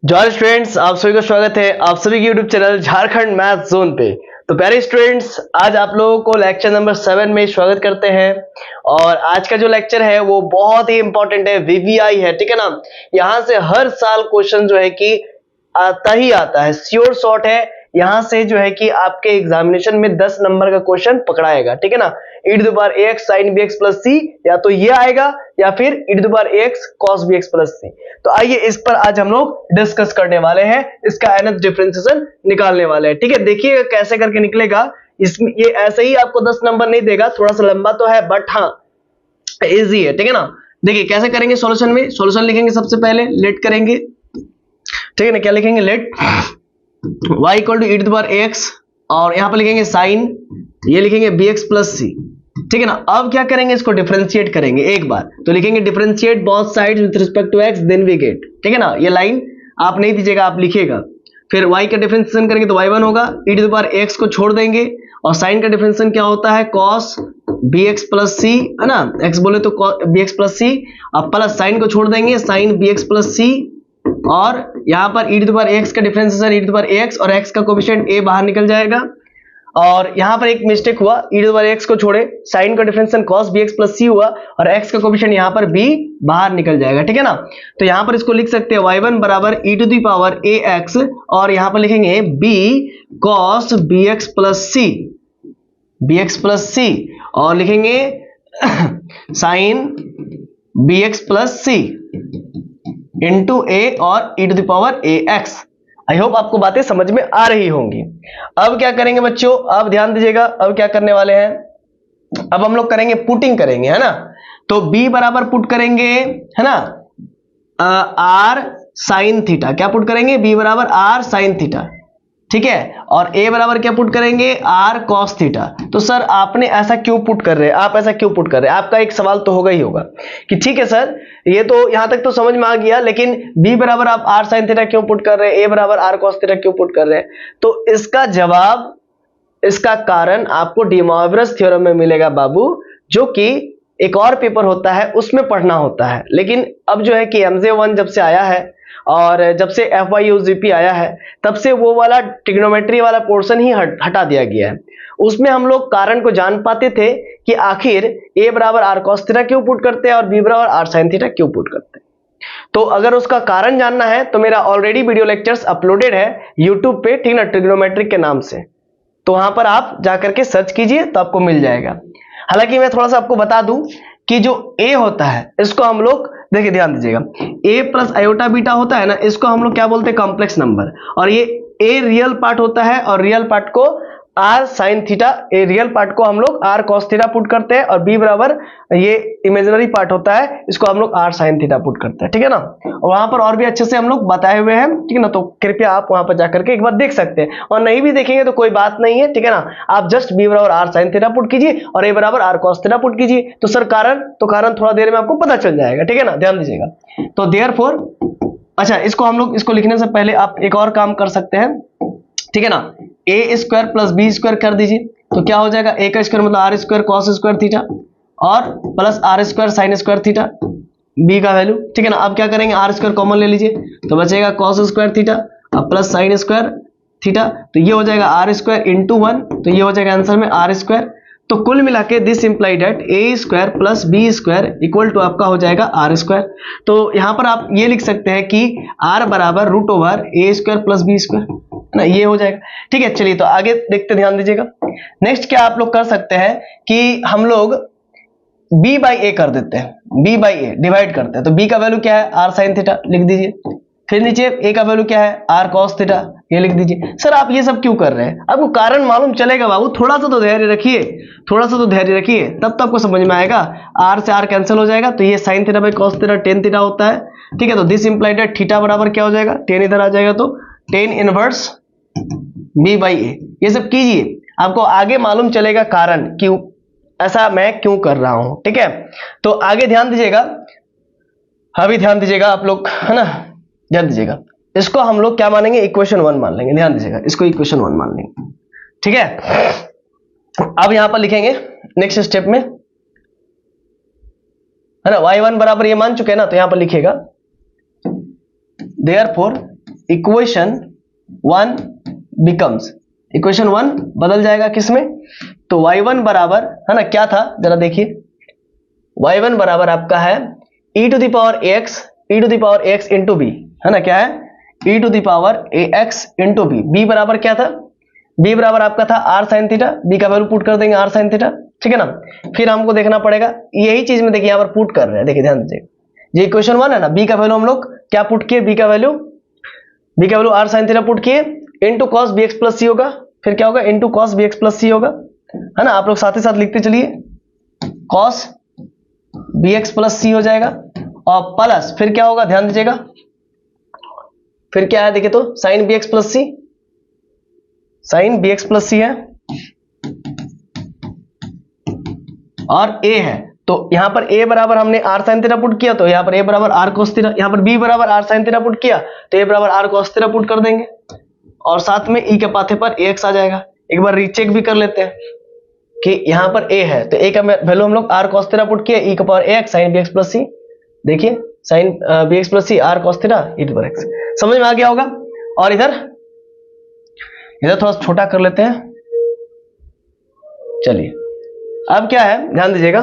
Joy students, आप सभी का स्वागत है आप सभी के YouTube channel Jharkhand math zone पे। तो प्यारे स्टूडेंट्स, आज आप लोगों को लेक्चर नंबर 7 में स्वागत करते हैं। और आज का जो लेक्चर है वो बहुत ही इंपॉर्टेंट है, वीवीआई है, ठीक है ना। यहाँ से हर साल क्वेश्चन जो है कि आता ही आता है, श्योर शॉट है। यहाँ से जो है कि आपके एग्जामिनेशन में 10 नंबर का क्वेश्चन पकड़ाएगा, ठीक है ना। e⁻x sin bx प्लस सी, या तो ये आएगा या फिर e⁻x cos bx plus C. तो आइए इस पर आज हम लोग डिस्कस करने वाले हैं, इसका nth डिफरेंशिएशन निकालने वाले हैं, ठीक है। देखिएगा कैसे करके निकलेगा। इसमें ये ऐसे ही आपको 10 नंबर नहीं देगा, थोड़ा सा लंबा तो है बट हाँ इजी है, ठीक है ना। देखिए कैसे करेंगे। सॉल्यूशन में सॉल्यूशन लिखेंगे, सबसे पहले लेट करेंगे, ठीक है ना। क्या लिखेंगे? Late y equal to e⁻x और यहां पर लिखेंगे साइन, ये लिखेंगे bx प्लस सी, ठीक है ना। अब क्या करेंगे, इसको डिफरेंशिएट करेंगे एक बार, तो लिखेंगे differentiate both sides with respect to x then we get, ठीक है ना। ये लाइन आप नहीं दीजिएगा, आप लिखिएगा। फिर y का डिफरेंशिएशन करेंगे तो y1 होगा, e⁻x को छोड़ देंगे और साइन का डिफरेंशिएशन क्या होता है, cos bx प्लस सी, है ना। x बोले तो bx प्लस सी, अब प्लस साइन को छोड़ देंगे, साइन bx प्लस सी, और यहां पर e⁻x का डिफरेंशिएशन e⁻x और x का कोएफिशिएंट a बाहर निकल जाएगा। और यहां पर एक मिस्टेक हुआ, e⁻x को छोड़े, साइन का डिफरेंशिएशन cos bx प्लस सी हुआ और x का कोएफिशिएंट यहां पर b बाहर निकल जाएगा, ठीक है ना। तो यहां पर इसको लिख सकते हैं y1 बराबर e⁻ax और यहां पर लिखेंगे b cos bx plus c, bx plus सी, और लिखेंगे sine bx plus c into a और e⁻ax। आई होप आपको बातें समझ में आ रही होंगी। अब क्या करेंगे बच्चों, अब ध्यान दीजिएगा, अब क्या करने वाले हैं, अब हम लोग करेंगे पुटिंग करेंगे, है ना। तो b बराबर पुट करेंगे, है ना, r साइन थीटा। क्या पुट करेंगे? b बराबर r साइन थीटा, ठीक है। और a बराबर क्या पुट करेंगे? r cos theta. तो सर आपने ऐसा क्यों पुट कर रहे हैं, आप ऐसा क्यों पुट कर रहे हैं, आपका एक सवाल तो होगा ही होगा कि ठीक है सर ये तो यहां तक तो समझ में आ गया, लेकिन b बराबर आप r sin थीटा क्यों पुट कर रहे हैं, a बराबर r cos थीटा क्यों पुट कर रहे हैं। तो इसका जवाब, इसका कारण आपको डी मॉर्गन थ्योरम में मिलेगा बाबू, जो कि एक और पेपर होता है उसमें पढ़ना होता है। लेकिन अब जो है कि MJ1 जब से आया है और जब से FYUGP आया है तब से वो वाला ट्रिग्नोमेट्री वाला पोर्शन ही हटा दिया गया है। उसमें हम लोग कारण को जान पाते थे कि आखिर a बराबर r cos थीटा क्यों पुट करते हैं और b बराबर r sin थीटा क्यों पुट करते हैं। तो अगर उसका कारण जानना है तो मेरा ऑलरेडी वीडियो लेक्चर्स अपलोडेड है यूट्यूब पे, ठीक ना, ट्रिग्नोमेट्रिक के नाम से। तो वहां पर आप जाकर के सर्च कीजिए तो आपको मिल जाएगा। हालांकि मैं थोड़ा सा आपको बता दूं कि जो a होता है इसको हम लोग, देखिए ध्यान दीजिएगा, a प्लस आयोटा बीटा होता है ना, इसको हम लोग क्या बोलते हैं? Complex number. और ये a रियल पार्ट होता है और रियल पार्ट को r sine theta, a real part को हम लोग r cos थीटा पुट करते हैं, और b बराबर ये इमेजिनरी पार्ट होता है, इसको हम लोग r साइन थीटा पुट करते हैं, ठीक है ना। और वहां पर और भी अच्छे से हम लोग बताए हुए हैं, ठीक है ना। तो कृपया आप वहां पर जाकर के एक बार देख सकते हैं, और नहीं भी देखेंगे तो कोई बात नहीं है, ठीक है ना। आप जस्ट b बराबर r साइन थीटा पुट कीजिए और a बराबर r cos थीटा पुट कीजिए। तो सर कारण थोड़ा देर में आपको पता चल जाएगा, ठीक है ना, ध्यान दीजिएगा। तो देयरफॉर, अच्छा इसको हम लोग, इसको लिखने से पहले आप एक और काम कर सकते हैं, ठीक है ना। a square plus b square कर दीजिए, तो क्या हो जाएगा? a का स्क्वायर मतलब r square cos square theta और plus r square sin square theta, b का वैल्यू, ठीक है ना। अब क्या करेंगे? r स्क्वायर कॉमन ले लीजिए तो बचेगा cos स्क्वायर थीटा और प्लस sin स्क्वायर थीटा, तो ये हो जाएगा r स्क्वायर इंटू 1, तो ये हो जाएगा आंसर में r स्क्वायर। तो कुल मिला के this imply that a square plus b square equal to आपका हो जाएगा r स्क्वायर। तो यहां पर आप ये लिख सकते हैं कि r बराबर root over a square plus b square ना, ये हो जाएगा, ठीक है। चलिए तो आगे देखते, ध्यान दीजिएगा। नेक्स्ट क्या आप लोग कर सकते हैं कि हम लोग b बाई a कर देते हैं, b बाई a डिवाइड करते हैं। तो b का वैल्यू क्या है? r साइन थीटा लिख दीजिए। फिर नीचे a का वैल्यू क्या है? r cos थीटा, ये लिख दीजिए। सर आप ये सब क्यों कर रहे हैं? आपको कारण मालूम चलेगा बाबू, थोड़ा सा तो धैर्य रखिए, थोड़ा सा तो धैर्य रखिए, तब तो आपको समझ में आएगा। r से r कैंसिल हो जाएगा, तो ये sine theta by cos theta tan theta होता है, ठीक है। तो दिस इंप्लाइड दैट थीटा बराबर क्या हो जाएगा? tan इधर आ जाएगा तो tan inverse b by a। ये सब कीजिए, आपको आगे मालूम चलेगा कारण क्यों ऐसा मैं क्यों कर रहा हूं, ठीक है। तो आगे ध्यान दीजिएगा, अभी ध्यान दीजिएगा आप लोग, है ना, ध्यान दीजिएगा। इसको हम लोग क्या मानेंगे? इक्वेशन 1 मान लेंगे, ध्यान दीजिएगा, इसको इक्वेशन 1 मान लेंगे, ठीक है। अब यहां पर लिखेंगे नेक्स्ट स्टेप में, है ना, y1 बराबर ये मान चुके हैं ना, तो यहां पर लिखेगा देयरफॉर इक्वेशन 1 बिकम्स, इक्वेशन 1 बदल जाएगा किसमें, तो y1 बराबर है ना क्या था जरा देखिए, y1 बराबर आपका है e to the power x into b, है ना क्या है e to the power ax into b. b बराबर क्या था, b बराबर आपका था r sin थीटा, b का वैल्यू पुट कर देंगे r sin थीटा, ठीक है ना। फिर हमको देखना पड़ेगा यही चीज में देखिए यहाँ पर पुट कर रहे हैं, देखिए ध्यान दीजिए, ये इक्वेशन 1 है ना, b का वैल्यू हम लोग क्या पुट किए, b का value r sin theta put किए इंटू कॉस bx प्लस सी होगा, फिर क्या होगा इंटू कॉस bx प्लस सी होगा, है ना। आप लोग साथ ही साथ लिखते चलिए, कॉस bx प्लस सी हो जाएगा और प्लस फिर क्या होगा ध्यान दीजिएगा, फिर क्या है देखिए तो sign bx plus C, sine bx plus सी है और a है, तो यहां पर a बराबर हमने r sin थीटा पुट किया, तो यहां पर a बराबर r cos थीटा, यहां पर b बराबर r sin थीटा पुट किया तो a बराबर r cos थीटा पुट कर देंगे और साथ में e के पाथे पर ax आ जाएगा। एक बार रीचेक भी कर लेते हैं कि यहां पर a है तो a का वैल्यू हम लोग r cos थीटा पुट किया, e के power ax sin bx plus c, देखिए sin bx plus c r cos theta e to power x, समझ में आ गया होगा। और इधर थोड़ा छोटा कर लेते हैं, चलिए अब क्या है ध्यान दीजिएगा,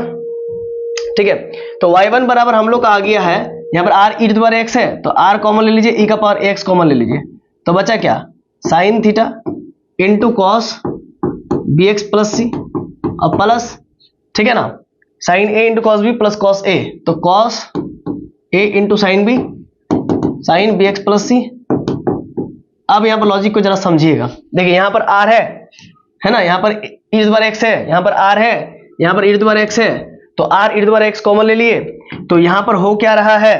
ठीक है। तो y1 बराबर हम लोग का आ गया है, यहाँ पर r e to the power x है तो r कॉमन ले लीजिए, e का पावर x कॉमन ले लीजिए, तो बचा क्या sine theta into cos bx plus सी और प्लस, ठीक है ना, sine a into cos b plus cos a, तो cos a into sine b sine bx plus C. अब यहाँ पर लॉजिक को जरा समझिएगा, देखिए यहाँ पर r है ना, यहाँ पर e to the power x है, यहाँ पर r है, यहाँ पर e to the power x है, तो r e to the power x common ले लिए, तो यहाँ पर हो क्या रहा है,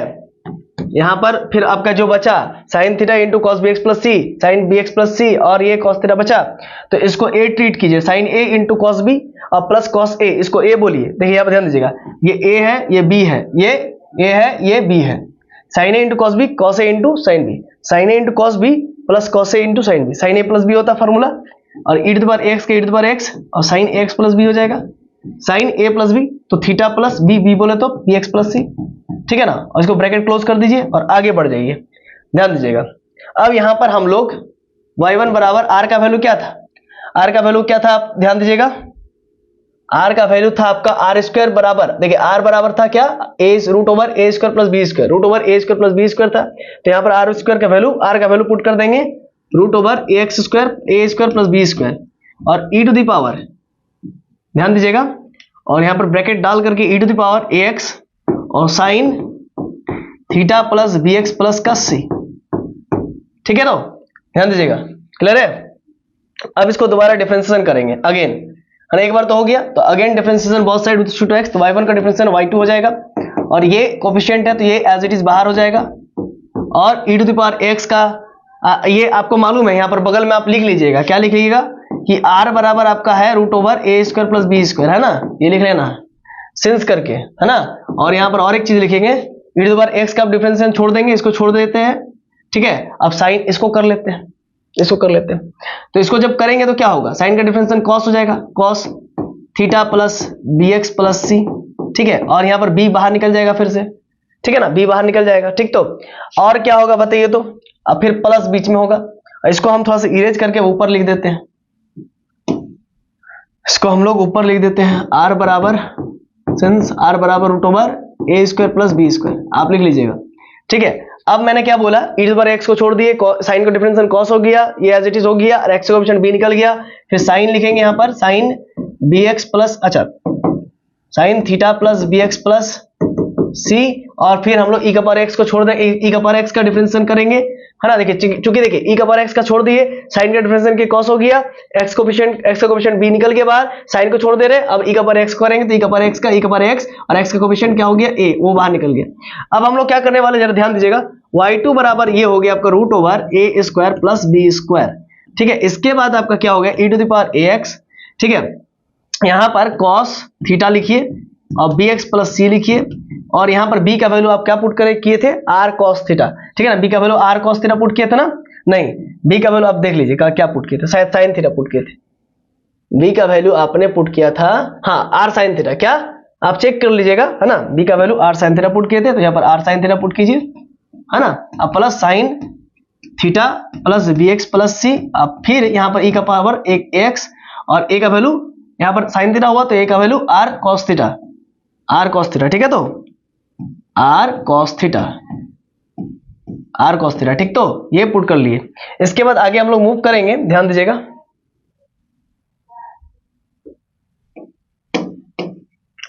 यहाँ पर फिर आपका जो बचा sine theta into cos bx plus C sine bx plus सी और ये कॉस थीटा बचा, तो इसको a ट्रीट कीजिए, sine a into cos b और प्लस कॉस a, इसको a बोलिए। देखिए यहाँ पर ध्यान दीजिएगा, ये a है ये b है, ये a है ये b है, sine a into cos b cos a into sine b, sine a into cos b plus cos a into sine b, sine a plus b होता है फॉर्मूला, और e to the power x के e to the power x और sine x plus b हो जाएगा, sine a plus b तो theta plus b बोले तो bx प्लस c, ठीक है ना। और इसको ब्रैकेट क्लोज कर दीजिए और आगे बढ़ जाइए, ध्यान दीजिएगा। अब यहां पर हम लोग y1 बराबर r का वैल्यू क्या था, r का वैल्यू क्या था आप ध्यान दीजिएगा, r का वैल्यू था आपका आर स्क्वायर बराबर, देखिए r बराबर था क्या a root over a square plus b square, root over a square plus b square था, तो यहाँ पर r स्क्वायर का वैल्यू r का वैल्यू पुट कर देंगे root over ax square a square plus b square और e टू द पावर, ध्यान दीजिएगा, और यहाँ पर ब्रैकेट डाल करके e to the power ax और sine theta plus bx plus का c, ठीक है ना, ध्यान दीजिएगा, क्लियर है। अब इसको दोबारा डिफरेंशिएशन करेंगे अगेन, है ना, एक बार तो हो गया, तो again differentiation both side with respect to x, तो y1 का डिफरेंशिएशन y2 हो जाएगा और ये कोफिशिएंट है तो ये एज इट इज बाहर हो जाएगा, और e to the power x का ये आपको मालूम है, यहाँ पर बगल में आप लिख लीजिएगा, क्या लिख लीजिएगा कि r बराबर आपका है root over a square plus b square, है ना, ये लिख लेना सिंस करके, है ना। और यहाँ पर और एक चीज लिखेंगे, e to the power x का आप डिफरेंशिएशन छोड़ देंगे, इसको छोड़ देते हैं, ठीक है। अब साइन इसको कर लेते हैं, इसको कर लेते हैं, तो इसको जब करेंगे तो क्या होगा, साइन का डिफरेंशिएशन कॉस हो जाएगा, cos theta plus bx plus c, ठीक है, और यहाँ पर b बाहर निकल जाएगा फिर से, ठीक है ना, b बाहर निकल जाएगा, ठीक। तो और क्या होगा बताइए, तो अब फिर प्लस बीच में होगा, इसको हम थोड़ा सा इरेज करके ऊपर लिख देते हैं, इसको हम लोग ऊपर लिख देते हैं, r बराबर सिंस r बराबर root over a square plus b square, आप लिख लीजिएगा, ठीक है। अब मैंने क्या बोला, e to the power x को छोड़ दिए, साइन का डिफरेंशिएशन cos हो गया, ये एज इट इज हो गया, और x का कोएफिशिएंट b निकल गया, फिर साइन लिखेंगे यहाँ पर साइन bx प्लस, अच्छा sign theta plus bx plus c, और फिर हम लोग e का पावर x को छोड़ दें, e का पावर x का डिफरेंशिएशन करेंगे, है ना। देखिए चूंकि देखिए e का पावर x का छोड़ दिए, साइन का डिफरेंशिएशन के cos हो गया, x का कोएफिशिएंट b निकल के बाहर, साइन को छोड़ दे रहे, अब e का पावर x करेंगे तो e का पावर x का e का पावर x और x का कोएफिशिएंट क्या हो गया a, वो बाहर निकल गया। अब हम लोग क्या करने वाले जरा ध्यान दीजिएगा, y2 बराबर ये हो गया आपका root over a square plus b square, ठीक है। इसके बाद आपका क्या हो गया e to the power ax, ठीक है, यहाँ पर cos थीटा लिखिए और bx प्लस c लिखिए, और यहाँ पर b का वैल्यू आप क्या पुट करे किए थे, r cos थीटा, ठीक है ना, b का value r cos theta put किए थे ना, नहीं b का वैल्यू आप देख लीजिए क्या पुट किए थे, शायद sin थीटा पुट किए थे, b का वैल्यू आपने पुट किया था, हाँ r sin थीटा, क्या आप चेक कर लीजिएगा, है ना, b का value r sin theta put किए थे, तो यहाँ पर r sin थीटा पुट कीजिए, है ना, अब plus sine theta plus B x plus C, अब फिर यहाँ पर e का पावर एक एक्स और a का वैल्यू यहाँ पर साइन थीटा हुआ तो a का value r cos theta, r cos theta, ठीक है, तो r cos theta, r cos theta, ठीक, तो ये पुट कर लिए। इसके बाद आगे हम लोग मूव करेंगे, ध्यान दीजिएगा,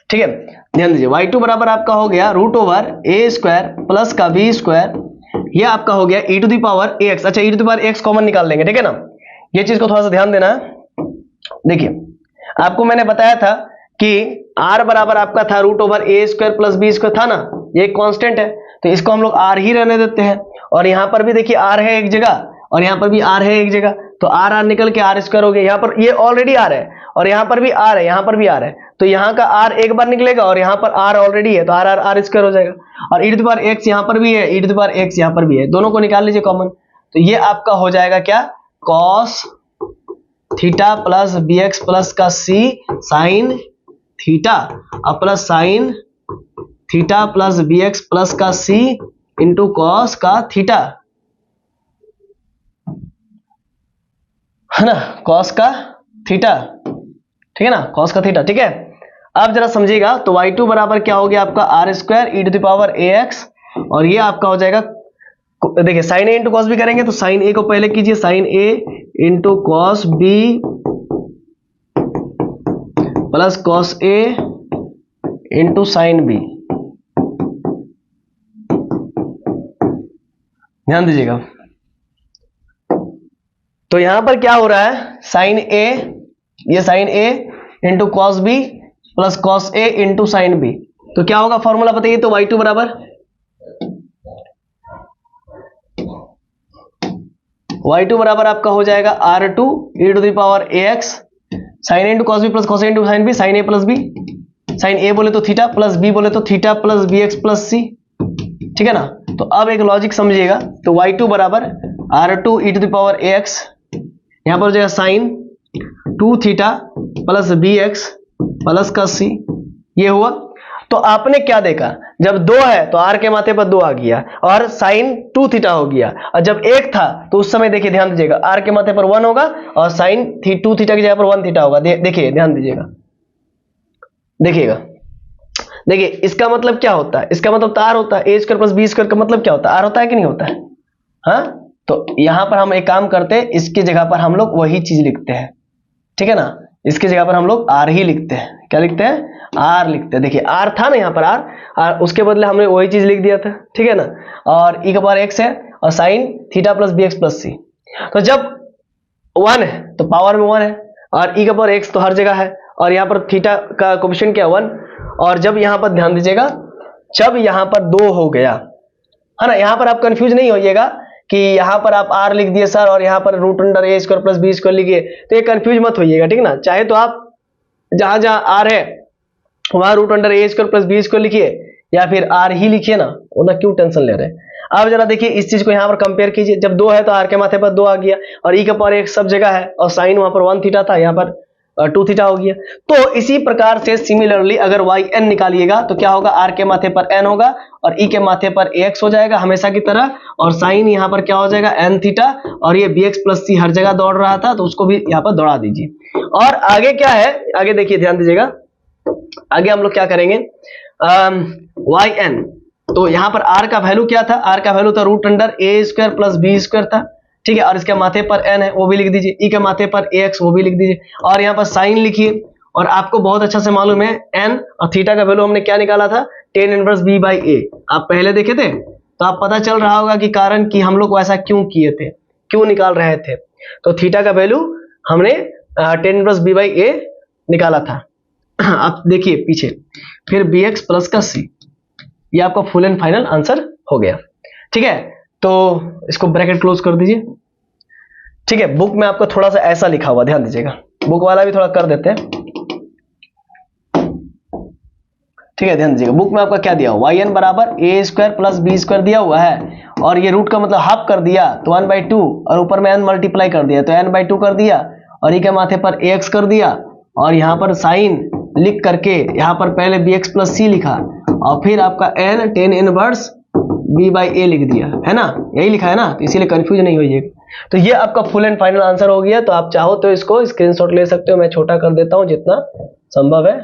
ठीक है, ध्यान दीजिए। y2 बराबर आपका हो गया root over a square plus का बी स्क्वायर, ये आपका हो गया e to the power ax। अच्छा, e to the power x common निकाल लेंगे, ठीक है ना, ये चीज को थोड़ा सा ध्यान देना है। देखिए, आपको मैंने बताया था कि r बराबर आपका था root over a square plus b square था ना, ये एक कांस्टेंट है, तो इसको हम लोग r ही रहने देते हैं। और यहाँ पर भी देखिए r है एक जगह और यहाँ पर भी r है एक जगह, तो r निकल के r स्क्वायर हो गया। यहाँ पर ये ऑलरेडी r है और यहाँ पर भी r है, यहाँ पर भी r है, तो यहाँ का r एक बार निकलेगा और यहाँ पर r ऑलरेडी है, तो r स्क्वायर हो जाएगा। और e to the power x यहाँ पर भी है, e to the power x यहाँ पर भी है, दोनों को निकाल लीजिए कॉमन, तो ये आपका हो जाएगा क्या, cos theta plus B x plus का c साइन थीटा और plus sine theta plus B x plus का c इंटू कॉस का थीटा, है ना, कॉस का थीटा, ठीक है ना, कॉस का थीटा, ठीक है। अब जरा समझिएगा, तो y2 बराबर क्या हो गया आपका r square e to the power ax, और ये आपका हो जाएगा, देखिए sine A into cos B करेंगे तो साइन ए को पहले कीजिए, sine A into cos B plus cos A into sine B, ध्यान दीजिएगा। तो यहां पर क्या हो रहा है, साइन ए, ये sine A into cos B plus cos A into sine B, तो क्या होगा फॉर्मूला बताइए, तो y2 बराबर y2 बराबर आपका हो जाएगा r2 e to the power ax sine A into cos B plus cos A into sine B, sine A plus B, sine A बोले तो थीटा प्लस बी बोले तो theta plus B x plus C, ठीक है ना। तो अब एक लॉजिक समझिएगा, तो y2 बराबर r2 e to the power ax, यहां पर हो जाएगा sine 2 theta plus B x plus का सी, ये हुआ। तो आपने क्या देखा, जब 2 है तो r के माथे पर 2 आ गया और साइन 2 थीटा हो गया, और जब 1 था तो उस समय देखिए, ध्यान दीजिएगा, r के माथे पर 1 होगा और साइन 2 थीटा की जगह पर 1 थीटा होगा। देखिए ध्यान दीजिएगा, देखिएगा, देखिए इसका मतलब क्या होता है, इसका मतलब तो r होता है, a square plus b square का मतलब क्या होता है, r होता है कि नहीं होता है, हाँ। तो यहां पर हम एक काम करते हैं, इसकी जगह पर हम लोग वही चीज लिखते हैं, ठीक है ना, इसकी जगह पर हम लोग r ही लिखते हैं, क्या लिखते हैं, r लिखते हैं। देखिए r था ना यहाँ पर r, उसके बदले हमने वही चीज लिख दिया था, ठीक है ना, और e का पावर x है और sine theta plus B x plus C, तो जब 1 है तो पावर में 1 है और e का पावर x तो हर जगह है, और यहाँ पर थीटा का कोएफिशिएंट क्या 1, और जब यहाँ पर ध्यान दीजिएगा, जब यहाँ पर 2 हो गया, है ना, यहाँ पर आप कंफ्यूज नहीं होइएगा कि यहाँ पर आप r लिख दिए सर और यहाँ पर रूट अंडर ए स्क्वायर प्लस बी स्क्वायर लिखिए, तो ये कंफ्यूज मत होइएगा, ठीक ना। चाहे तो आप जहां जहां r है वहां रूट अंडर ए स्क्वायर प्लस बी स्क्वायर लिखिए या फिर r ही लिखिए ना, उतना क्यों टेंशन ले रहे हैं। अब जरा देखिए इस चीज को यहाँ पर कंपेयर कीजिए, जब 2 है तो r के माथे पर 2 आ गया और e का पावर एक सब जगह है और साइन वहां पर 1 थीटा था, यहाँ पर 2 थीटा हो गया। तो इसी प्रकार से सिमिलरली अगर yn निकालिएगा तो क्या होगा, r के माथे पर n होगा और e के माथे पर ax हो जाएगा हमेशा की तरह, और साइन यहाँ पर क्या हो जाएगा n थीटा, और ये bx प्लस सी हर जगह दौड़ रहा था तो उसको भी यहाँ पर दौड़ा दीजिए। और आगे क्या है, आगे देखिए ध्यान दीजिएगा, आगे हम लोग क्या करेंगे, yn, तो यहाँ पर r का वैल्यू क्या था, r का वैल्यू था रूट अंडर ए स्क्वायर प्लस बी स्क्वायर था, ठीक है, और इसके माथे पर n है वो भी लिख दीजिए, e के माथे पर ax वो भी लिख दीजिए, और यहाँ पर साइन लिखिए। और आपको बहुत अच्छा से मालूम है n और थीटा का वैल्यू हमने क्या निकाला था, tan inverse b by a, आप पहले देखे थे, तो आप पता चल रहा होगा कि कारण कि हम लोग वैसा क्यों किए थे, क्यों निकाल रहे थे। तो थीटा का वैल्यू हमने tan inverse b by a निकाला था। आप देखिए पीछे, फिर bx प्लस का c, ये आपका फुल एंड फाइनल आंसर हो गया, ठीक है। तो इसको ब्रैकेट क्लोज कर दीजिए, ठीक है। बुक में आपको थोड़ा सा ऐसा लिखा हुआ, ध्यान दीजिएगा, बुक वाला भी थोड़ा कर देते हैं, ठीक है, ध्यान दीजिएगा। बुक में आपका क्या दिया हुआ, yn बराबर ए स्क्वायर प्लस बी स्क्वायर दिया हुआ है, और ये रूट का मतलब हाफ कर दिया तो 1/2, और ऊपर में n मल्टीप्लाई कर दिया तो n/2 कर दिया, और e के माथे पर ax कर दिया, और यहाँ पर साइन लिख करके यहाँ पर पहले bx प्लस सी लिखा, और फिर आपका n tan inverse B by A लिख दिया है ना, यही लिखा है ना, तो इसीलिए कंफ्यूज नहीं होइएगा। तो ये आपका फुल एंड फाइनल आंसर हो गया। तो आप चाहो तो इसको स्क्रीनशॉट ले सकते हो, मैं छोटा कर देता हूं जितना संभव है।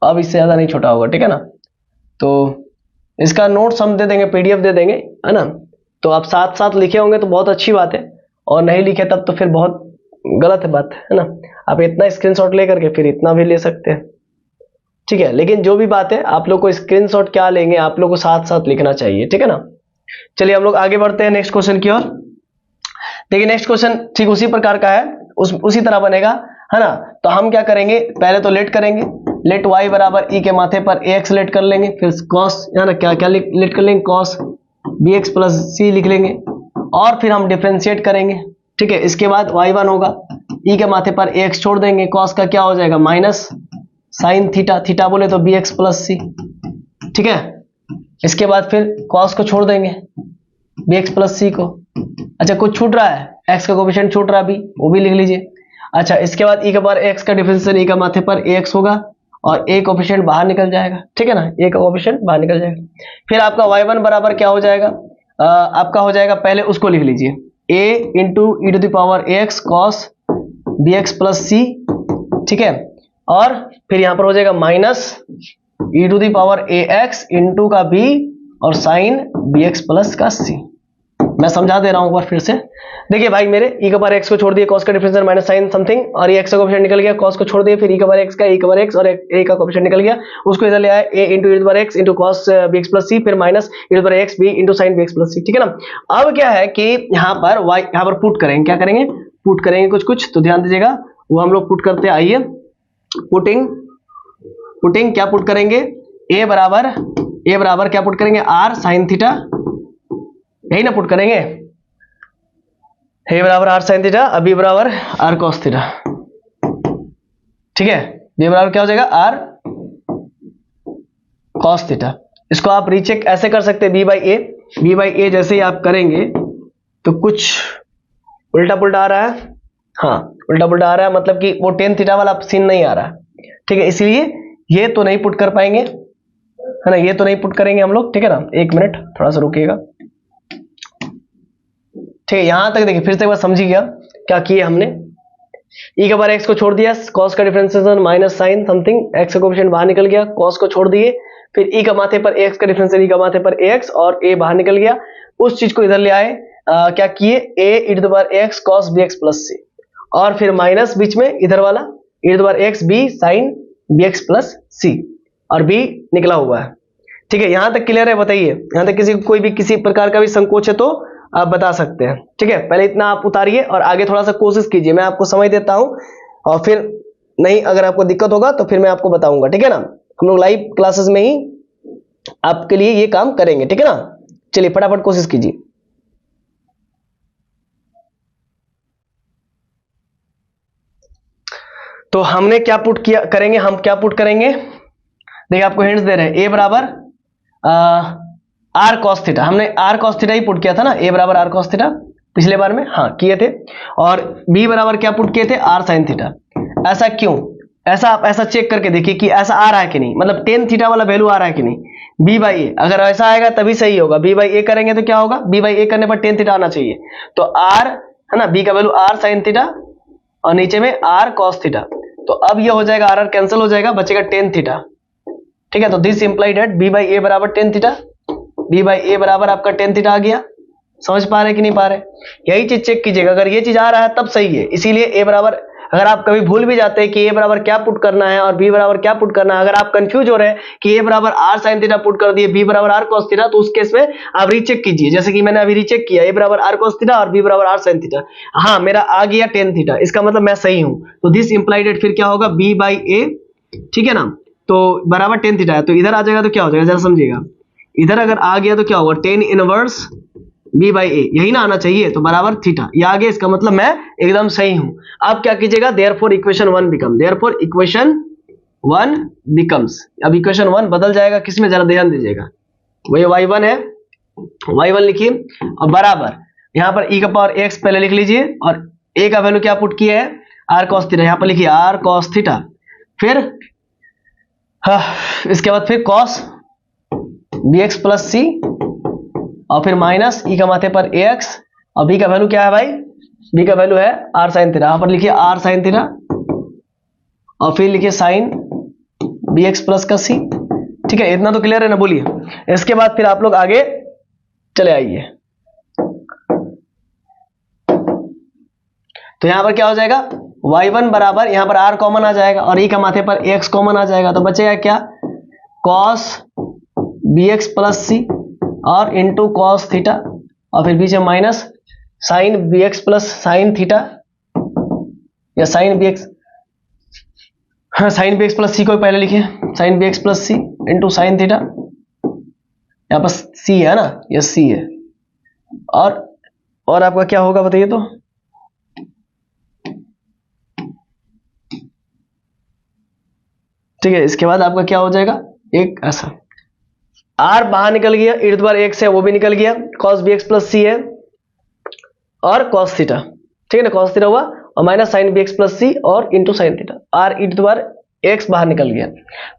अब इससे ज्यादा नहीं छोटा होगा, ठीक है ना। तो इसका नोट्स हम दे देंगे, पीडीएफ दे देंगे, है ना। तो आप साथ साथ लिखे होंगे तो बहुत अच्छी बात है, और नहीं लिखे तब तो फिर बहुत गलत है बात, है ना। आप इतना स्क्रीनशॉट लेकर के फिर इतना भी ले सकते हैं, ठीक है। लेकिन जो भी बात है आप लोग को स्क्रीनशॉट क्या लेंगे, आप लोग को साथ साथ लिखना चाहिए, ठीक है ना। चलिए हम लोग आगे बढ़ते हैं नेक्स्ट क्वेश्चन की ओर। देखिए नेक्स्ट क्वेश्चन ठीक उसी प्रकार का है, उसी तरह बनेगा, है ना। तो हम क्या करेंगे, पहले तो लेट करेंगे, लेट y बराबर e के माथे पर ax लेट कर लेंगे, फिर cos, है ना, क्या क्या लेट कर लेंगे, cos bx प्लस c लिख लेंगे, और फिर हम डिफरेंशिएट करेंगे, ठीक है। इसके बाद y1 होगा, e के माथे पर ax छोड़ देंगे, cos का क्या हो जाएगा माइनस साइन थीटा, थीटा बोले तो bx प्लस c, ठीक है। इसके बाद फिर cos को छोड़ देंगे, bx प्लस c को। अच्छा कुछ छूट रहा है, x का कोफिशिएंट छूट रहा है b, वो भी लिख लीजिए। अच्छा इसके बाद e के पावर x का डिफरेंशियल e का माथे पर ax होगा, और a कोफिशिएंट बाहर निकल जाएगा, ठीक है ना, a का कोफिशिएंट बाहर निकल जाएगा। फिर आपका y1 बराबर क्या हो जाएगा, आपका हो जाएगा, पहले उसको लिख लीजिए, a into e to the power ax cos bx plus c, ठीक है। और फिर यहां पर हो जाएगा minus e to the power ax into का b और साइन bx प्लस का c। मैं समझा दे रहा हूं एक बार फिर से। देखिए भाई मेरे e के पावर x को छोड़ दिए, cos का डिफरेंशियल माइनस साइन समथिंग, और ये x का कोफिशिएंट निकल गया, cos को छोड़ दिए, फिर e के पावर x का e के पावर x, और a का कोफिशिएंट निकल गया, उसको इधर ले आए, a into e power x into cos bx plus c, फिर minus e power x b into sine bx plus c, ठीक है ना। अब क्या है कि यहाँ पर y, यहाँ पर पुट करेंगे, क्या करेंगे, पुट करेंगे कुछ कुछ, तो ध्यान दीजिएगा, वो हम लोग पुट करते आइए। पुटिंग क्या पुट करेंगे, a बराबर क्या पुट करेंगे, r साइन थीटा, यही ना पुट करेंगे, a बराबर r साइन थीटा, b बराबर r cos थीटा, ठीक है। b बराबर क्या हो जाएगा, r cos थीटा। इसको आप रीचेक ऐसे कर सकते हैं, b बाई ए जैसे ही आप करेंगे तो कुछ उल्टा पुल्टा आ रहा है, हाँ उल्टा पुल्टा आ रहा है, मतलब कि वो टेन थीटा वाला सीन नहीं आ रहा, ठीक है। इसलिए ये तो नहीं पुट कर पाएंगे, है ना, ये तो नहीं पुट करेंगे हम लोग, ठीक है ना। एक मिनट थोड़ा सा रुकिएगा, ठीक है। यहां तक देखिए, फिर से एक बार समझिएगा क्या किए हमने, e के बार x को छोड़ दिया, cos का differentiation minus sine something, x का कोफिशिएंट बाहर निकल गया, cos को छोड़ दिए, फिर e का माथे पर x का डिफरेंशियल e का माथे पर ax, और a बाहर निकल गया, उस चीज को इधर ले आए, क्या किए, a e to the power x cos bx plus c, और फिर माइनस बीच में इधर वाला e to the power x b sine bx plus c, और b निकला हुआ है, ठीक है। यहां तक क्लियर है, बताइए। यहां तक किसी कोई भी किसी प्रकार का भी संकोच है तो आप बता सकते हैं, ठीक है। पहले इतना आप उतारिए और आगे थोड़ा सा कोशिश कीजिए, मैं आपको समय देता हूं, और फिर नहीं अगर आपको दिक्कत होगा तो फिर मैं आपको बताऊंगा, ठीक है ना। हम लोग लाइव क्लासेस में ही आपके लिए ये काम करेंगे, ठीक है ना। चलिए फटाफट कोशिश कीजिए। तो हमने क्या पुट किया करेंगे, हम क्या पुट करेंगे, देखिए आपको हिंट्स दे रहे हैं, a बराबर आर कॉस थीटा, हमने आर कॉस थीटा ही पुट किया था ना, a बराबर आर कॉस थीटा पिछले बार में, हाँ किए थे, और b बराबर क्या पुट किए थे, आर साइन थीटा। ऐसा क्यों, ऐसा आप ऐसा चेक करके देखिए कि ऐसा आ रहा है कि नहीं, मतलब टेन थीटा वाला वैल्यू आ रहा है कि नहीं, b बाई ए, अगर ऐसा आएगा तभी सही होगा। b बाई ए करेंगे तो क्या होगा, b बाई ए करने पर टेन थीटा आना चाहिए, तो r है ना, b का वैल्यू आर साइन थीटा और नीचे में आर कॉस थीटा, तो अब ये हो जाएगा आर आर कैंसिल हो जाएगा, बचेगा टेन थीटा, ठीक है। तो this implied at b by A बराबर tan theta, b by A बराबर आपका टेन थीटा आ गया। समझ पा रहे कि नहीं पा रहे, यही चीज चेक कीजिएगा, अगर ये चीज आ रहा है तब सही है। इसीलिए a बराबर, अगर आप कभी भूल भी जाते हैं कि a बराबर क्या पुट करना है और b बराबर क्या पुट करना है, अगर आप कंफ्यूज हो रहे हैं कि a बराबर r sin थीटा पुट कर दिए, b बराबर r cos थीटा, तो उस केस में आप रीचेक कीजिए, जैसे कि मैंने अभी रीचेक किया, a बराबर r cos थीटा और b बराबर r sin थीटा, हाँ मेरा आ गया टेन थीटा, इसका मतलब मैं सही हूं, तो दिस इंप्लाइड फिर क्या होगा, b बाई ए, ठीक है ना, तो बराबर टेन थीटा है, तो इधर आ जाएगा तो क्या हो जाएगा, जरा समझिएगा, इधर अगर आ गया तो क्या होगा, टेन इनवर्स b बाई ए, यही ना आना चाहिए, तो बराबर थीटा, ये आ गया, इसका मतलब मैं एकदम सही हूं। अब क्या कीजिएगा, therefore equation 1 become, therefore equation 1 becomes, अब इक्वेशन 1 बदल जाएगा किसमें, जरा ध्यान दीजिएगा, वही y1 है, y1 लिखिए, और बराबर यहां पर e का पावर x पहले लिख लीजिए, और a का वैल्यू क्या पुट किया है, r cos थीटा, यहां पर लिखिए r cos थीटा, फिर हाँ, इसके बाद फिर कॉस बी एक्स प्लस सी, और फिर माइनस ई का माथे पर ए एक्स, और बी का वैल्यू क्या है भाई, बी का वैल्यू है आर साइन थीटा। यहां पर लिखिए आर साइन थीटा, और फिर लिखिए साइन बी एक्स प्लस का सी। ठीक है, इतना तो क्लियर है ना, बोलिए। इसके बाद फिर आप लोग आगे चले आइए। तो यहां पर क्या हो जाएगा, y1 बराबर, यहां पर r कॉमन आ जाएगा और e का माथे पर x कॉमन आ जाएगा, तो बचेगा क्या, cos bx प्लस सी और इंटू कॉस थीटा, और फिर बीच में minus sine bx plus sine theta, या साइन bx, हाँ साइन bx प्लस सी को पहले लिखिए, sine bx plus c into sine theta, यहाँ पर सी है ना, ये सी है। और आपका क्या होगा बताइए तो, ठीक है। इसके बाद आपका क्या हो जाएगा, एक ऐसा r बाहर निकल गया, e to the power x है वो भी निकल गया, cos bx प्लस सी है और cos थीटा, ठीक है ना, cos थीटा हुआ, और माइनस साइन bx प्लस सी और into sine theta, r e to the power x बाहर निकल गया।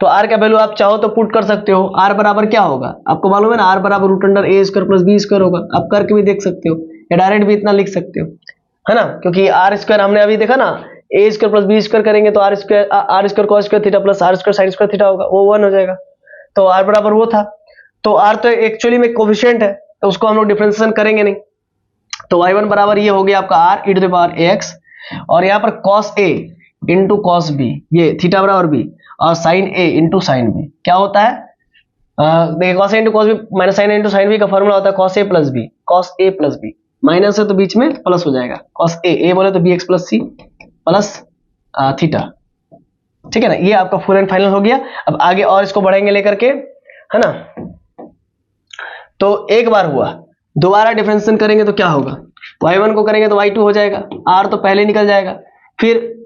तो r का वैल्यू आप चाहो तो पुट कर सकते हो। r बराबर क्या होगा, आपको मालूम है ना, r बराबर रूट अंडर ए स्क्वायर प्लस बी स्क्वायर होगा। आप करके भी देख सकते हो या डायरेक्ट भी इतना लिख सकते हो, है ना, क्योंकि आर स्क्वायर हमने अभी देखा ना, a square plus b square करेंगे तो r square cos square theta plus r square sine square theta होगा, वो 1 हो जाएगा। तो आर बराबर वो था, तो आर तो एक्चुअली में कोफिशिएंट है, तो उसको हम लोग डिफरेंशिएशन करेंगे नहीं। तो y1 बराबर ये हो गया आपका r e to the power x, और यहाँ पर cos a into cos b, ये थीटा बराबर बी, और sine a into sine b क्या होता है, देखिए cos a into cos b minus sine a into sine b का फॉर्मूला होता है cos a plus b, cos a plus b, minus है तो बीच में प्लस हो जाएगा, cos a बोले तो bx plus c plus theta, ठीक है ना। ये आपका फुल एंड फाइनल हो गया। अब आगे और इसको बढ़ेंगे लेकर के, है ना। तो एक बार हुआ, दोबारा डिफरेंशिएशन करेंगे तो क्या होगा, y1 को करेंगे तो y2 हो जाएगा, r तो पहले निकल जाएगा, फिर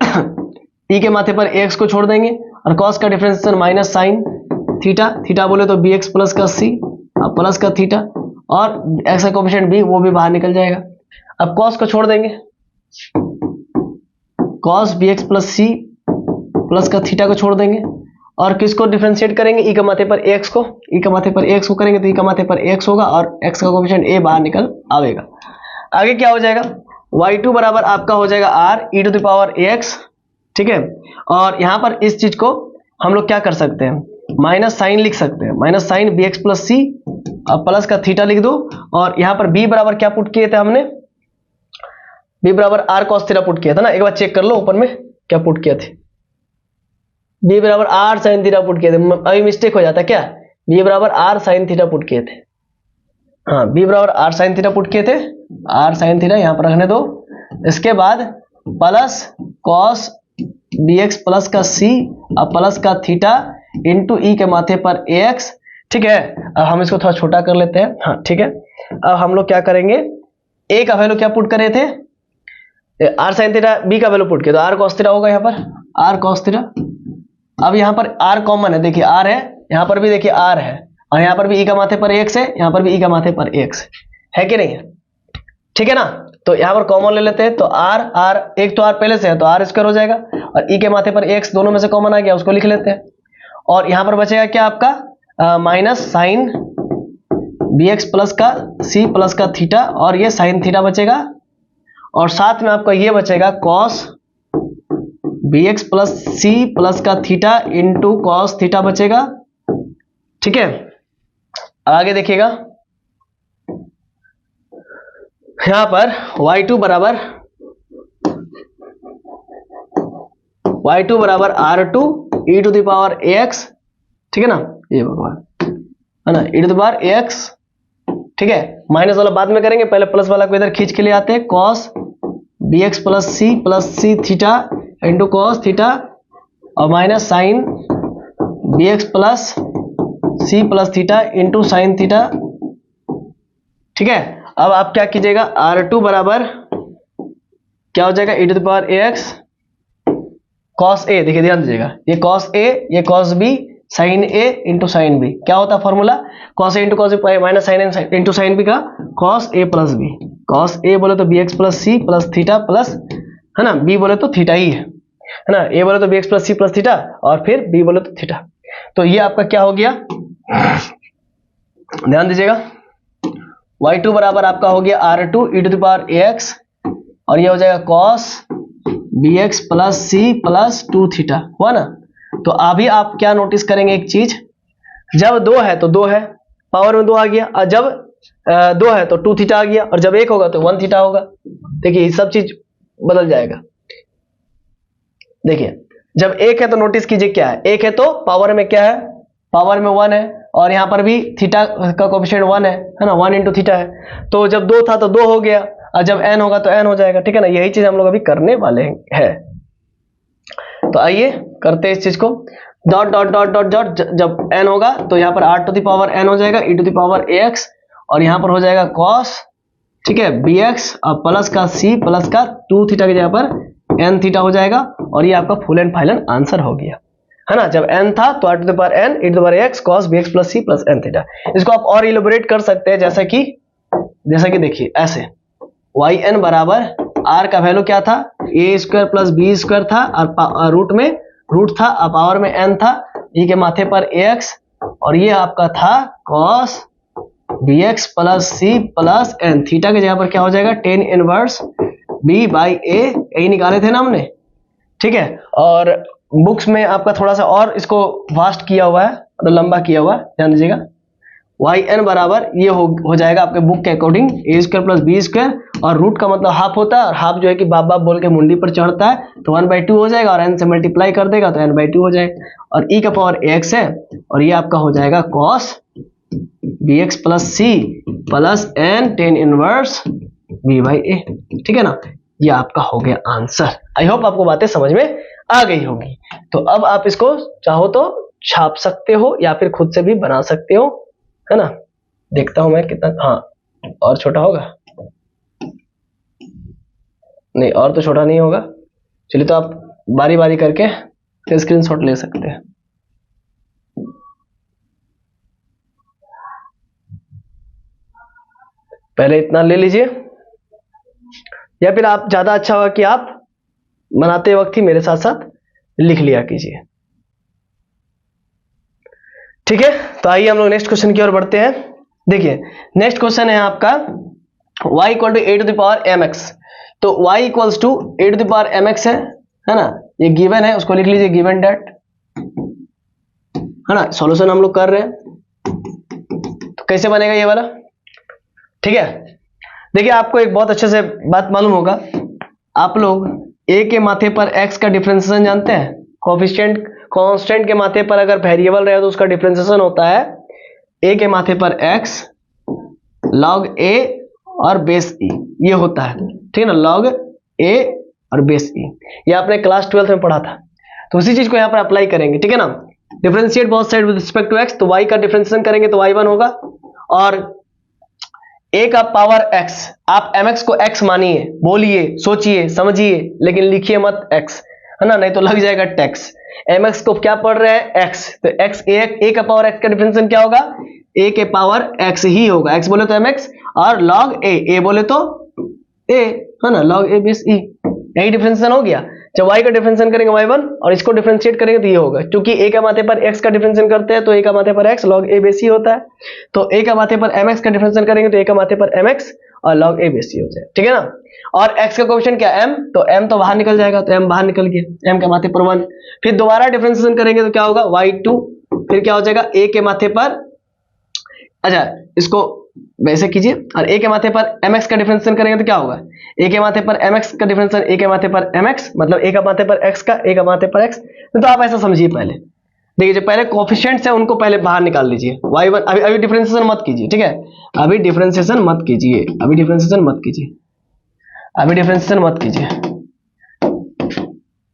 e के माथे पर x को छोड़ देंगे, और cos का differentiation minus sine theta, theta बोले तो bx प्लस का c प्लस का थीटा, और x का कोएफिशिएंट b वो भी बाहर निकल जाएगा। अब cos को छोड़ देंगे, cos bx plus c plus का थीटा को छोड़ देंगे, और किसको डिफरेंशिएट करेंगे, e का माथे पर x को, e का माथे पर x को करेंगे तो e का माथे पर x होगा, और x का कोएफिशिएंट a बाहर निकल आएगा। आगे क्या हो जाएगा, y2 बराबर आपका हो जाएगा r e to the power x, ठीक है। और यहाँ पर इस चीज को हम लोग क्या कर सकते हैं, माइनस साइन लिख सकते हैं, माइनस साइन bx प्लस सी और प्लस का थीटा लिख दो, और यहाँ पर b बराबर क्या पुट किए थे हमने, b बराबर r cos थीटा पुट किया था ना, एक बार चेक कर लो ऊपर में क्या पुट किया थे, b बराबर r साइन थीटा पुट किए थे, अभी मिस्टेक हो जाता है क्या, b बराबर r साइन थीटा पुट किए थे, हाँ b बराबर r साइन थीटा पुट किए थे, r साइन थीटा यहाँ पर रखने दो। इसके बाद प्लस cos bx प्लस का c और प्लस का थीटा इंटू ई के माथे पर ax, ठीक है। अब हम इसको थोड़ा छोटा कर लेते हैं, हाँ ठीक है। अब हम लोग क्या करेंगे, a का वैल्यू क्या पुट करे थे, r साइन थीटा, b का वैल्यू पुट किया तो r cos थीटा होगा, यहाँ पर r cos थीटा। अब यहाँ पर r कॉमन है, देखिए r है, यहाँ पर भी देखिए r है, और यहाँ पर भी e का माथे पर x है, यहाँ पर भी e का माथे पर x है कि नहीं है, ठीक है ना। तो यहाँ पर कॉमन ले लेते हैं, तो r एक तो r पहले से है तो r स्क्वायर हो जाएगा, और e के माथे पर x दोनों में से कॉमन आ गया, उसको लिख लेते हैं। और यहाँ पर बचेगा क्या आपका, माइनस साइन bx प्लस का c प्लस का थीटा, और ये साइन थीटा बचेगा, और साथ में आपका ये बचेगा cos bx plus c plus का थीटा इंटू कॉस थीटा बचेगा, ठीक है। आगे देखिएगा, यहां पर y2 बराबर r2 e to the power ax, ठीक है ना, ये भगवान है ना, e to the power ax, ठीक है। माइनस वाला बाद में करेंगे, पहले प्लस वाला को इधर खींच के ले आते हैं, cos bx plus c theta into cos theta, और minus sine bx plus c plus theta into sine theta, ठीक है। अब आप क्या कीजिएगा, r2 बराबर क्या हो जाएगा, e to the power ax cos a, देखिए ध्यान दीजिएगा, ये cos a ये cos b sin a into sine b, क्या होता है formula, cos a into cos b minus sine into sine b का cos a plus b, cos a बोले तो bx plus c plus theta plus, है ना, b बोले तो थीटा ही है। है ना, ए बोले तो bx plus c plus theta और फिर b बोले तो थीटा। तो ये आपका क्या हो गया, ध्यान दीजिएगा, y2 बराबर आपका हो गया r2 e to the power ax और ये हो जाएगा cos bx plus c plus 2 theta, हुआ ना। तो अभी आप क्या नोटिस करेंगे एक चीज, जब 2 है तो 2 है, पावर में 2 आ गया, और जब 2 है तो 2 थीटा आ गया, और जब 1 होगा तो 1 थीटा होगा। देखिए सब चीज बदल जाएगा। देखिए जब 1 है तो नोटिस कीजिए क्या है, 1 है तो पावर में क्या है, पावर में 1 है, और यहाँ पर भी थीटा का कोएफिशिएंट 1 है ना, 1 इंटू थीटा है। तो जब 2 था तो 2 हो गया, और जब n होगा तो n हो जाएगा, ठीक है ना। यही चीज हम लोग अभी करने वाले हैं। तो आइए करते हैं इस चीज को, dot dot dot dot dot, जब n होगा तो यहाँ पर r to the power n हो जाएगा e to the power ax, और यहाँ पर हो जाएगा cos, ठीक है, bx और प्लस का c प्लस का 2 थीटा की जगह पर n थीटा हो जाएगा, और ये आपका फुल एंड फाइनल आंसर हो गया, है ना। जब n था तो r to the power n e to the power ax cos bx plus c plus n theta. इसको आप और इलेबोरेट कर सकते हैं, जैसा कि देखिए ऐसे, yn बराबर r का वैल्यू क्या था, a square plus b square था, और रूट में रूट था, और पावर में n था, e के माथे पर ax, और ये आपका था cos bx plus c plus n, theta की जगह पर क्या हो जाएगा, tan inverse b by a, यही निकाले थे ना हमने, ठीक है। और बुक्स में आपका थोड़ा सा और इसको वास्ट किया हुआ है, मतलब लंबा किया हुआ है, ध्यान दीजिएगा। yn बराबर ये हो जाएगा आपके बुक के according a square plus b square, और रूट का मतलब हाफ होता है, और हाफ जो है कि बाप बाप बोल के मुंडी पर चढ़ता है, तो 1/2 हो जाएगा, और n से मल्टीप्लाई कर देगा तो n/2 हो जाएगा, और e का पावर ax है, और ये आपका हो जाएगा cos bx plus c plus n tan inverse b by a, ठीक है ना। ये आपका हो गया आंसर। आई होप आपको बातें समझ में आ गई होगी। तो अब आप इसको चाहो तो छाप सकते हो या फिर खुद से भी बना सकते हो, है ना। देखता हूं मैं कितना, हाँ और छोटा होगा, नहीं और तो छोटा नहीं होगा। चलिए तो आप बारी बारी करके फिर स्क्रीनशॉट ले सकते हैं। पहले इतना ले लीजिए, या फिर आप ज्यादा अच्छा होगा कि आप बनाते वक्त ही मेरे साथ साथ लिख लिया कीजिए, ठीक है। तो आइए हम लोग नेक्स्ट क्वेश्चन की ओर बढ़ते हैं। देखिए नेक्स्ट क्वेश्चन है आपका y equal to a to the power mx। तो y equals to a to the power mx है ना, ये गिवन है, उसको लिख लीजिए गिवन डेट, है ना। सॉल्यूशन हम लोग कर रहे हैं, तो कैसे बनेगा ये वाला, ठीक है। देखिए आपको एक बहुत अच्छे से बात मालूम होगा, आप लोग a के माथे पर x का डिफरेंशिएशन जानते हैं, कोएफिशिएंट कांस्टेंट के माथे पर अगर वेरिएबल रहे तो उसका डिफरेंशिएशन होता है a के माथे पर x log a और बेस e, ये होता है, ठीक है ना, log a और बेस e, ये आपने क्लास 12 में पढ़ा था। तो उसी चीज को यहाँ पर अप्लाई करेंगे, ठीक है ना। Differentiate both side with respect to x, तो y का डिफरेंशिएशन करेंगे तो y1 होगा, और a का पावर x, आप mx को x मानिए, बोलिए, सोचिए, समझिए, लेकिन लिखिए मत x, है ना, नहीं तो लग जाएगा टैक्स। mx को क्या पढ़ रहे हैं x, तो x a का पावर x का डिफरेंशिएशन क्या होगा, a के पावर x ही होगा, x बोले तो mx और log a बोले तो a, है ना, log a बेस e, यही डिफरेंशिएशन हो गया। जब y का डिफरेंशिएशन करेंगे y1 और इसको डिफरेंशिएट करेंगे तो ये होगा, क्योंकि a का माथे पर x का डिफरेंशिएशन करते हैं तो a का माथे पर x log a base e होता है, तो a का माथे पर mx का डिफरेंशिएशन करेंगे तो a का माथे पर mx और log a बेस e हो जाए, ठीक है ना। और x का कोएफिशिएंट क्या m, तो m तो बाहर निकल जाएगा, तो m बाहर निकल गया, m के माथे पर 1, फिर दोबारा डिफरेंशिएशन करेंगे तो क्या होगा y2, फिर क्या हो जाएगा a के माथे पर, अच्छा इसको वैसे कीजिए, और a के माथे पर mx का डिफरेंशिएशन करेंगे तो क्या होगा, a के माथे पर mx का डिफरेंशिएशन a के माथे पर mx, मतलब a का माथे पर x का a का माथे पर x। तो आप ऐसा समझिए, पहले देखिए जो पहले कोएफिशिएंट्स है उनको पहले बाहर निकाल लीजिए, y1 अभी डिफरेंशिएशन मत कीजिए, ठीक है, अभी डिफरेंशिएशन मत कीजिए, अभी डिफरेंशिएशन मत कीजिए, अभी डिफरेंशिएशन मत कीजिए।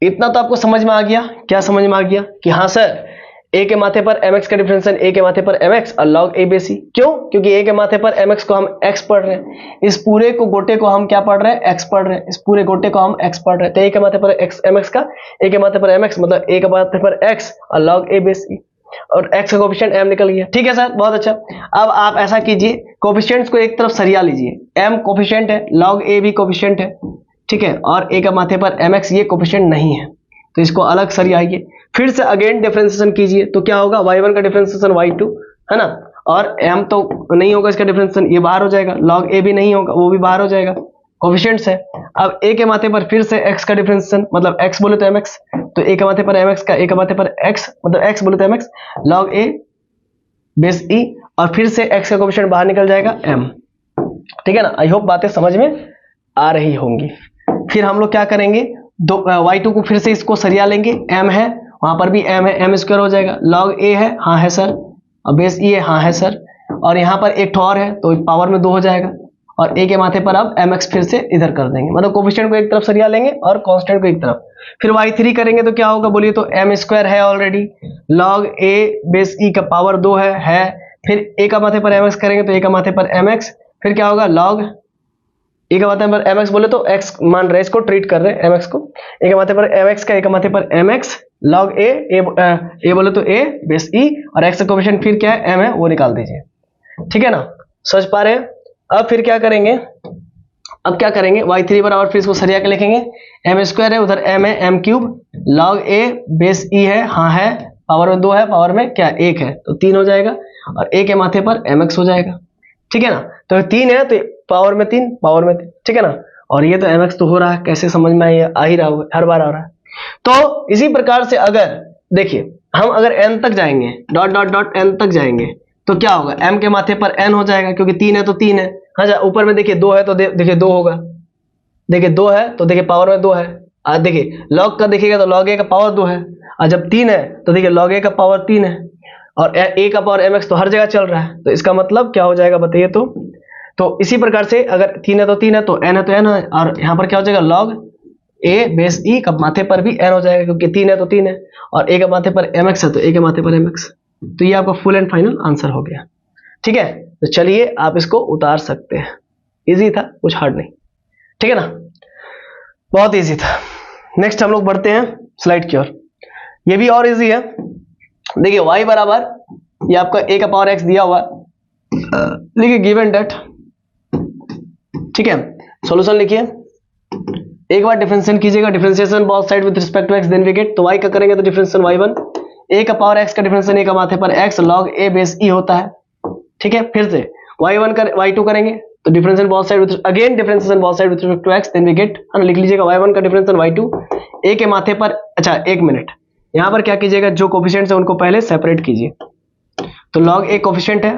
इतना तो आपको समझ में आ गया, क्या समझ में आ गया कि हाँ सर a के माथे पर mx का डिफरेंशिएशन a के माथे पर mx और log a बेस e, क्यों, क्योंकि a के माथे पर mx को हम x पढ़ रहे हैं, इस पूरे को गोटे को हम क्या पढ़ रहे हैं, x पढ़ रहे हैं, इस पूरे गोटे को हम x पढ़ रहे हैं, तो a के माथे पर x mx का, a के माथे पर mx मतलब a के माथे पर x और log a बेस e, और x का कोएफिशिएंट m निकल गया, ठीक है सर, बहुत अच्छा। अब आप ऐसा कीजिए, कोएफिशिएंट्स को एक तरफ सरिया लीजिए, m कोएफिशिएंट है, log a भी कोएफिशिएंट है, ठीक है, और a का माथे पर mx ये कोएफिशिएंट नहीं है, तो इसको अलग सरियाइए, फिर से अगेन डिफरेंशिएशन कीजिए, तो क्या होगा, y1 का डिफरेंशिएशन y2 है ना, और m तो नहीं होगा इसका डिफरेंशिएशन, ये बाहर हो जाएगा, log a भी नहीं होगा, वो भी बाहर हो जाएगा, कोफिशिएंट्स है। अब a के माथे पर फिर से x का डिफरेंशिएशन, मतलब x बोले तो mx, तो a के माथे पर mx का, a के माथे पर x मतलब x बोले तो mx, log a base e, और फिर से x का कोफिशिएंट बाहर निकल जाएगा m। ठीक है ना, आई होप बातें समझ में आ रही होंगी। फिर हम लोग क्या करेंगे, दो y2 को फिर से इसको सरिया लेंगे, m है वहां पर भी m है, m स्क्वायर हो जाएगा, log a है, हाँ है सर, और बेस e है, हाँ है सर, और यहाँ पर एक ठो और है तो पावर में 2 हो जाएगा, और a के माथे पर अब mx फिर से इधर कर देंगे, मतलब कोफिशिएंट को एक तरफ सरिया लेंगे और कांस्टेंट को एक तरफ। फिर y3 करेंगे तो क्या होगा बोलिए, तो m स्क्वायर है already, log a base e का पावर 2 है, फिर a का माथे पर mx करेंगे तो a का माथे पर mx, फिर क्या होगा log a का माथे पर mx बोले तो x मान रहे हैं, इसको ट्रीट कर रहे हैं mx को, a का माथे पर mx का, a का माथे पर mx, log a बोले तो a बेस e, और x का कोफिशिएंट फिर क्या है m है, वो निकाल दीजिए। ठीक है ना, समझ पा रहे हैं। अब फिर क्या करेंगे, अब क्या करेंगे, y3 बराबर फिर इसको सरिया के लिखेंगे, m स्क्वायर है, उधर m है, m cube, log a base e है, हाँ है, पावर में 2 है, पावर में क्या 1 है, तो 3 हो जाएगा, और a के माथे पर mx हो जाएगा। ठीक है ना, तो 3 है तो पावर में 3, पावर में 3, ठीक है ना, और ये तो mx तो हो रहा है, कैसे समझ में आ ही रहा होगा, हर बार आ रहा है। तो इसी प्रकार से अगर देखिए हम अगर n तक जाएंगे, डॉट डॉट डॉट n तक जाएंगे, तो क्या होगा, m के माथे पर n हो जाएगा, क्योंकि 3 है तो 3 है, हाँ ऊपर में देखिए 2 है तो देखिए 2 होगा, देखिए 2 है तो देखिए पावर में 2 है, आज देखिए log का देखिएगा तो log a का पावर 2 है, और जब 3 है तो देखिए log a का पावर 3 है, और a का पावर mx तो हर जगह चल रहा है, तो इसका मतलब क्या हो जाएगा बताइए, तो इसी प्रकार से अगर 3 है तो 3 है, तो n है तो n है, और यहाँ पर क्या हो जाएगा, log a बेस e का माथे पर भी n हो जाएगा, क्योंकि 3 है तो 3 है, और a के माथे पर mx है तो a के माथे पर mx, तो ये आपका फुल एंड फाइनल आंसर हो गया। ठीक है, तो चलिए आप इसको उतार सकते हैं, इजी था, कुछ हार्ड नहीं। ठीक है ना, बहुत इजी था। नेक्स्ट हम लोग बढ़ते हैं स्लाइड की ओर, ये भी और इजी है। देखिए y बराबर ये आपका a का पावर x दिया हुआ, लिखिए गिवन डेट। ठीक है, सॉल्यूशन लिखिए, एक बार डिफरेंशिएशन कीजिएगा, differentiation both side with respect to x, then we get, तो y का करेंगे तो डिफरेंशिएशन y1, a का पावर x का डिफरेंशिएशन a का माथे पर x log a base e होता है। ठीक है, फिर से y1 कर y2 करेंगे तो differentiation both side with, again differentiation both side with respect to x, then we get, लिख लीजिएगा y1 का डिफरेंशिएशन y2 a के माथे पर, अच्छा एक मिनट, यहाँ पर क्या कीजिएगा, जो कोफिशिएंट्स है उनको पहले सेपरेट कीजिए, तो log a कोफिशिएंट है,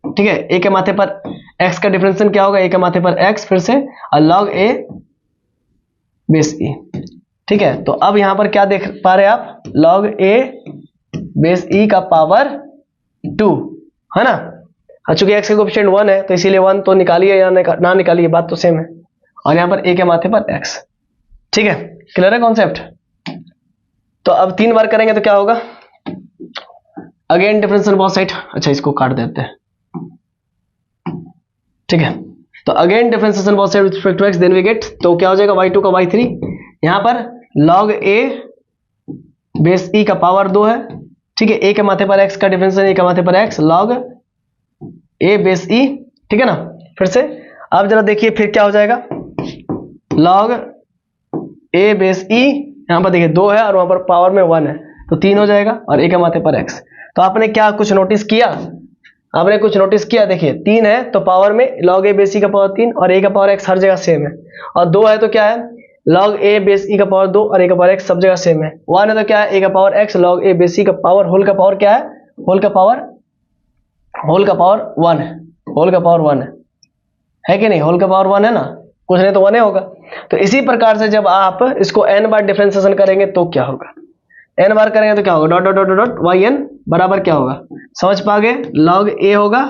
ठीक है, a के माथे पर x का डिफरेंशिएशन क्या होगा, a के माथे पर x फिर से, और log a बेस e। ठीक है, तो अब यहाँ पर क्या देख पा रहे हैं आप, log a बेस e का पावर 2 है ना, चूंकि x का कोफिशिएंट 1 है तो इसीलिए 1 तो निकालिए या ना निकालिए, बात तो सेम है, और यहाँ पर a के माथे पर x। ठीक है, क्लियर है कॉन्सेप्ट। तो अब 3 बार करेंगे तो क्या होगा, अगेन डिफरेंशिएशन बोथ साइड, अच्छा इसको काट देते हैं। ठीक है, तो again differentiation both side with respect to x, then we get, तो क्या हो जाएगा y2 का y3, यहाँ पर log a बेस e का पावर 2 है। ठीक है, a के माथे पर x का डिफरेंशिएशन, a के माथे पर x log a base e। ठीक है ना, फिर से अब जरा देखिए फिर क्या हो जाएगा, log a बेस e, यहाँ पर देखिए 2 है और वहां पर पावर में 1 है, तो 3 हो जाएगा, और a के माथे पर x। तो आपने क्या कुछ नोटिस किया, आपने कुछ नोटिस किया, देखिए 3 है तो पावर में log a बेस e का पावर 3, और a का पावर x हर जगह सेम है, और 2 है तो क्या है, log a बेस e का पावर 2, और a का पावर x सब जगह सेम है। 1 है तो क्या है, a का power x log a base e का पावर, होल का पावर क्या है, होल का पावर 1 है, होल का पावर 1 है कि नहीं, होल का पावर 1 है ना, कुछ नहीं तो 1 होगा। तो इसी प्रकार से जब आप इसको n बार डिफरेंशिएशन करेंगे तो क्या होगा, n बार करेंगे तो क्या होगा, dot dot dot dot yn बराबर क्या होगा, समझ पा गए, log a होगा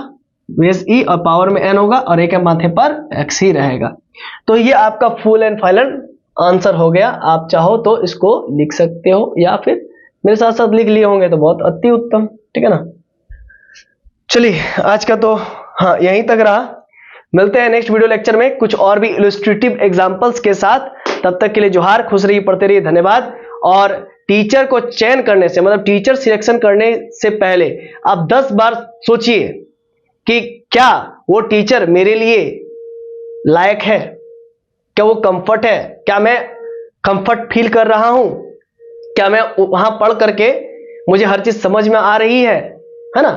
बेस e, और पावर में n होगा, और a के माथे पर x ही रहेगा। तो ये आपका फुल एंड फाइनल आंसर हो गया। आप चाहो तो इसको लिख सकते हो, या फिर मेरे साथ साथ लिख लिए होंगे तो बहुत अति उत्तम। ठीक है ना, चलिए आज का तो हाँ यहीं तक रहा, मिलते हैं नेक्स्ट वीडियो लेक्चर में कुछ और भी इलस्ट्रेटिव एग्जांपल्स के साथ। तब तक के लिए जोहार, खुश रहिए, पढ़ते रहिए, धन्यवाद। और टीचर को चयन करने से, मतलब टीचर सिलेक्शन करने से पहले आप 10 बार सोचिए कि क्या वो टीचर मेरे लिए लायक है, क्या वो कंफर्ट है, क्या मैं कंफर्ट फील कर रहा हूं, क्या मैं वहां पढ़ करके मुझे हर चीज समझ में आ रही है ना?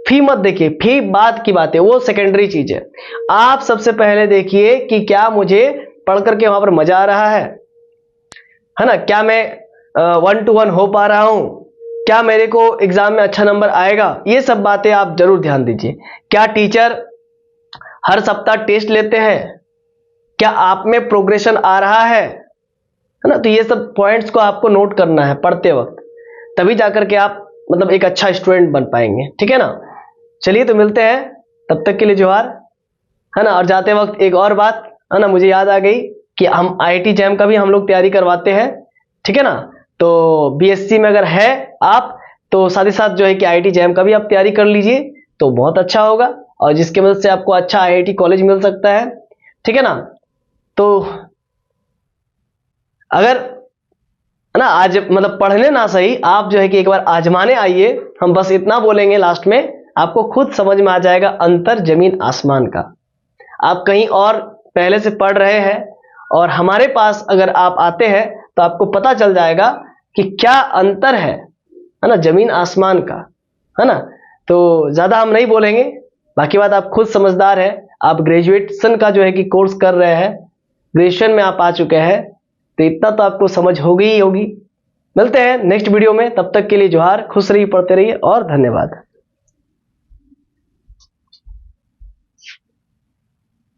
फी मत देखिए, फी बाद की बात है, वो सेकेंडरी चीज है। आप सबसे पहले देखिए कि क्या मुझे पढ़ करके वहां पर मजा आ रहा है ना? क्या मैं 1 to 1 हो पा रहा हूं? क्या मेरे को एग्जाम में अच्छा नंबर आएगा? ये सब बातें आप जरूर ध्यान दीजिए। क्या टीचर हर सप्ताह टेस्ट लेते हैं? क्या आप में प्रोग्रेशन आ रहा है ना? तो ये सब पॉइंट्स को आपको नोट करना है पढ़ते वक्त, तभी जाकर के आप मतलब एक अच्छा स्टूडेंट बन पाएंगे, ठीक है ना? चलिए तो मिलते हैं, तब तक के लिए जोहार, है ना? और जाते वक्त एक और बात है ना, मुझे याद आ गई कि हम IIT जैम का भी हम लोग तैयारी करवाते हैं, ठीक है ना? तो BSc में अगर है आप, तो साथ ही साथ जो है कि IIT जैम का भी आप तैयारी कर लीजिए तो बहुत अच्छा होगा, और जिसके मदद से आपको अच्छा IIT कॉलेज मिल सकता है, ठीक है ना? तो अगर ना आज मतलब पढ़ने ना सही, आप जो है कि एक बार आजमाने आइए। हम बस इतना बोलेंगे लास्ट में, आपको खुद समझ में आ जाएगा अंतर जमीन आसमान का। आप कहीं और पहले से पढ़ रहे हैं और हमारे पास अगर आप आते हैं तो आपको पता चल जाएगा कि क्या अंतर है ना, जमीन आसमान का, है ना? तो ज्यादा हम नहीं बोलेंगे, बाकी बात आप खुद समझदार है। आप ग्रेजुएशन का जो है कि कोर्स कर रहे हैं, ग्रेजुएशन में आप आ चुके हैं, तो इतना तो आपको समझ होगी ही होगी। मिलते हैं नेक्स्ट वीडियो में, तब तक के लिए जोहार, खुश रहिए, पढ़ते रहिए और धन्यवाद।